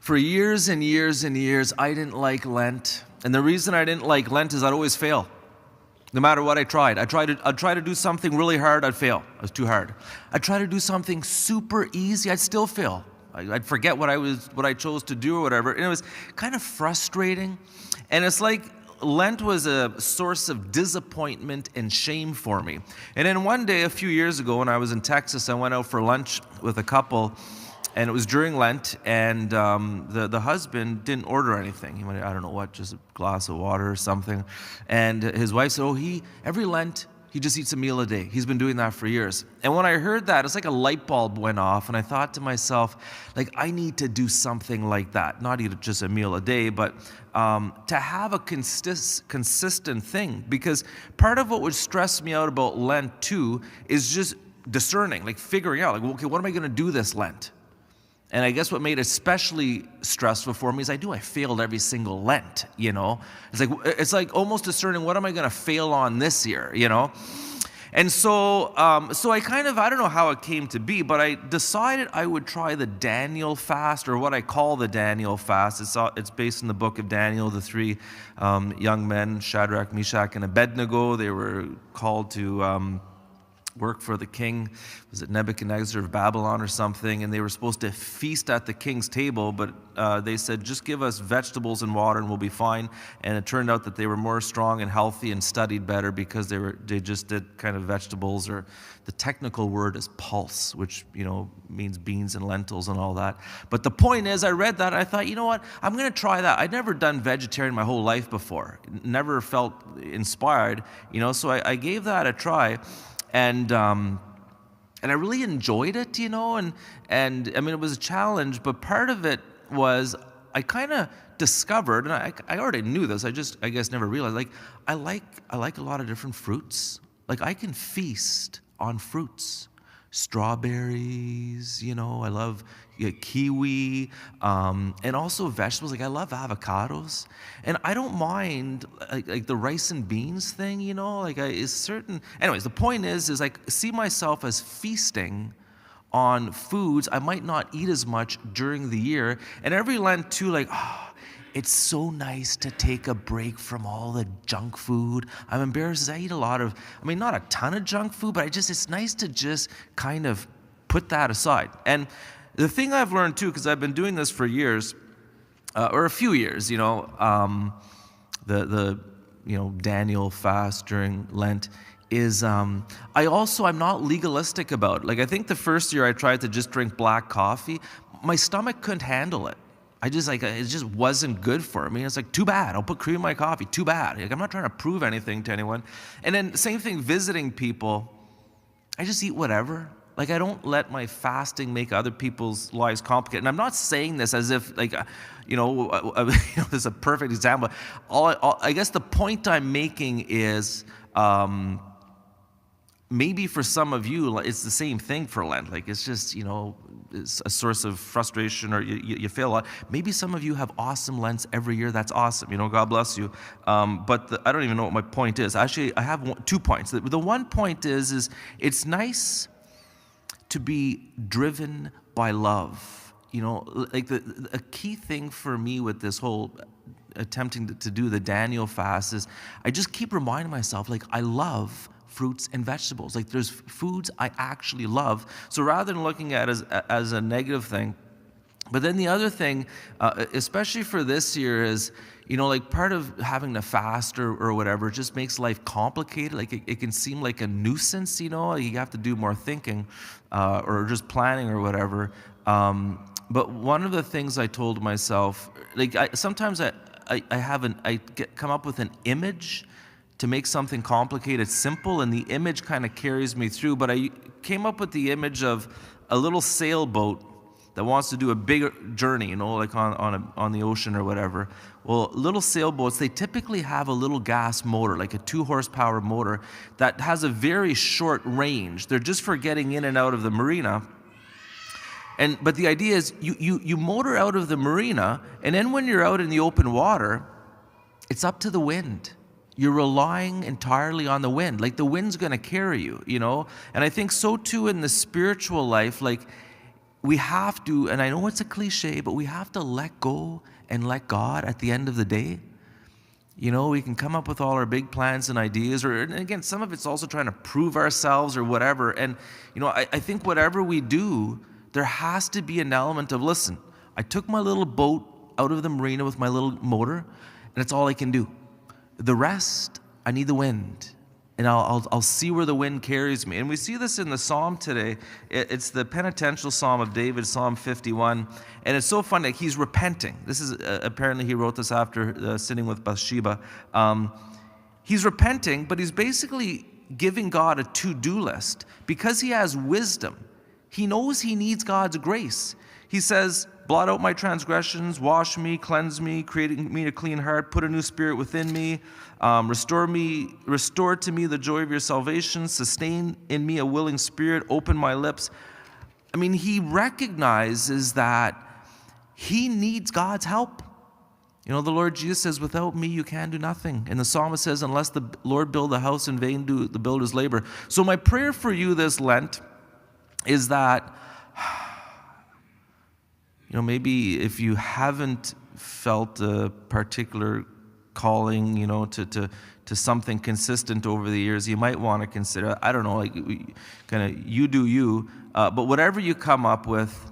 For years and years and years, I didn't like Lent. And the reason I didn't like Lent is I'd always fail. No matter what I tried. I'd try to do something really hard, I'd fail. It was too hard. I'd try to do something super easy, I'd still fail. I'd forget what I chose to do or whatever. And it was kind of frustrating. And it's like Lent was a source of disappointment and shame for me. And then one day, a few years ago, when I was in Texas, I went out for lunch with a couple. And it was during Lent, and the husband didn't order anything. He went, I don't know what, just a glass of water or something. And his wife said, every Lent, he just eats a meal a day. He's been doing that for years. And when I heard that, it's like a light bulb went off, and I thought to myself, I need to do something like that. Not eat just a meal a day, but to have a consistent thing. Because part of what would stress me out about Lent, too, is just discerning, figuring out, okay, what am I going to do this Lent? And I guess what made it especially stressful for me is I failed every single Lent, It's like almost discerning, what am I going to fail on this year, And so I I don't know how it came to be, but I decided I would try the Daniel fast, or what I call the Daniel fast. It's based in the book of Daniel, the three young men, Shadrach, Meshach, and Abednego. They were called to work for the king, was it Nebuchadnezzar of Babylon or something, and they were supposed to feast at the king's table, but they said, just give us vegetables and water and we'll be fine. And it turned out that they were more strong and healthy and studied better because they just did kind of vegetables, or the technical word is pulse, which means beans and lentils and all that. But the point is, I read that and I thought, you know what, I'm going to try that. I'd never done vegetarian my whole life before, never felt inspired, so I gave that a try. And I really enjoyed it, and I mean, it was a challenge, but part of it was I kind of discovered, and I already knew this, I guess never realized, I like a lot of different fruits. I can feast on fruits. Strawberries, I love kiwi, and also vegetables. I love avocados, and I don't mind the rice and beans thing, is certain. Anyways, the point is I see myself as feasting on foods I might not eat as much during the year, and every Lent too, it's so nice to take a break from all the junk food. I'm embarrassed, I eat a lot of, not a ton of junk food, but it's nice to just kind of put that aside. And the thing I've learned too, because I've been doing this for years, or a few years, the Daniel fast during Lent, is I'm not legalistic about it. I think the first year I tried to just drink black coffee, my stomach couldn't handle it. It just wasn't good for me. It's too bad. I'll put cream in my coffee. Too bad. I'm not trying to prove anything to anyone. And then same thing, visiting people, I just eat whatever. I don't let my fasting make other people's lives complicated. And I'm not saying this as if, this is a perfect example. I guess the point I'm making is, maybe for some of you, it's the same thing for Lent. It's just, it's a source of frustration, or you fail a lot. Maybe some of you have awesome Lents every year. That's awesome. God bless you. But I don't even know what my point is. Actually, I have 2 points. The one point is it's nice to be driven by love. A key thing for me with this whole attempting to do the Daniel fast is I just keep reminding myself, I love fruits and vegetables. There's foods I actually love. So rather than looking at it as a negative thing, but then the other thing, especially for this year, is, part of having to fast or whatever just makes life complicated. It can seem like a nuisance, you have to do more thinking, or just planning or whatever. But one of the things I told myself, sometimes I come up with an image to make something complicated simple, and the image kind of carries me through. But I came up with the image of a little sailboat that wants to do a bigger journey, on the ocean or whatever. Well, little sailboats, they typically have a little gas motor, a 2 horsepower motor that has a very short range. They're just for getting in and out of the marina. But the idea is you motor out of the marina, and then when you're out in the open water, it's up to the wind. You're relying entirely on the wind. The wind's going to carry you, And I think so too in the spiritual life, we have to, and I know it's a cliche, but we have to let go and let God at the end of the day. You know, we can come up with all our big plans and ideas, and again, some of it's also trying to prove ourselves or whatever. And, you know, I think whatever we do, there has to be an element of, listen, I took my little boat out of the marina with my little motor, and that's all I can do. The rest, I need the wind. And I'll see where the wind carries me. And we see this in the psalm today. It's the penitential psalm of David, Psalm 51. And it's so funny. He's repenting. This is apparently he wrote this after sinning with Bathsheba. He's repenting, but he's basically giving God a to-do list. Because he has wisdom, he knows he needs God's grace. He says, blot out my transgressions, wash me, cleanse me, creating me a clean heart, put a new spirit within me, restore to me the joy of your salvation, sustain in me a willing spirit, open my lips. I mean, he recognizes that he needs God's help. You know, the Lord Jesus says, without me you can do nothing. And the psalmist says, unless the Lord build a house, in vain do the builders labor. So my prayer for you this Lent is that, you know, maybe if you haven't felt a particular calling, you know, to something consistent over the years, you might want to consider, I don't know, like kind of you do you, but whatever you come up with,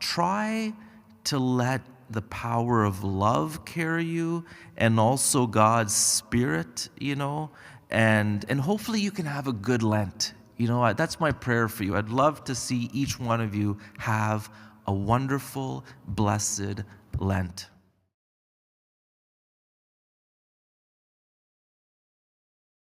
try to let the power of love carry you, and also God's Spirit, you know, and hopefully you can have a good Lent. You know, that's my prayer for you. I'd love to see each one of you have a wonderful, blessed Lent.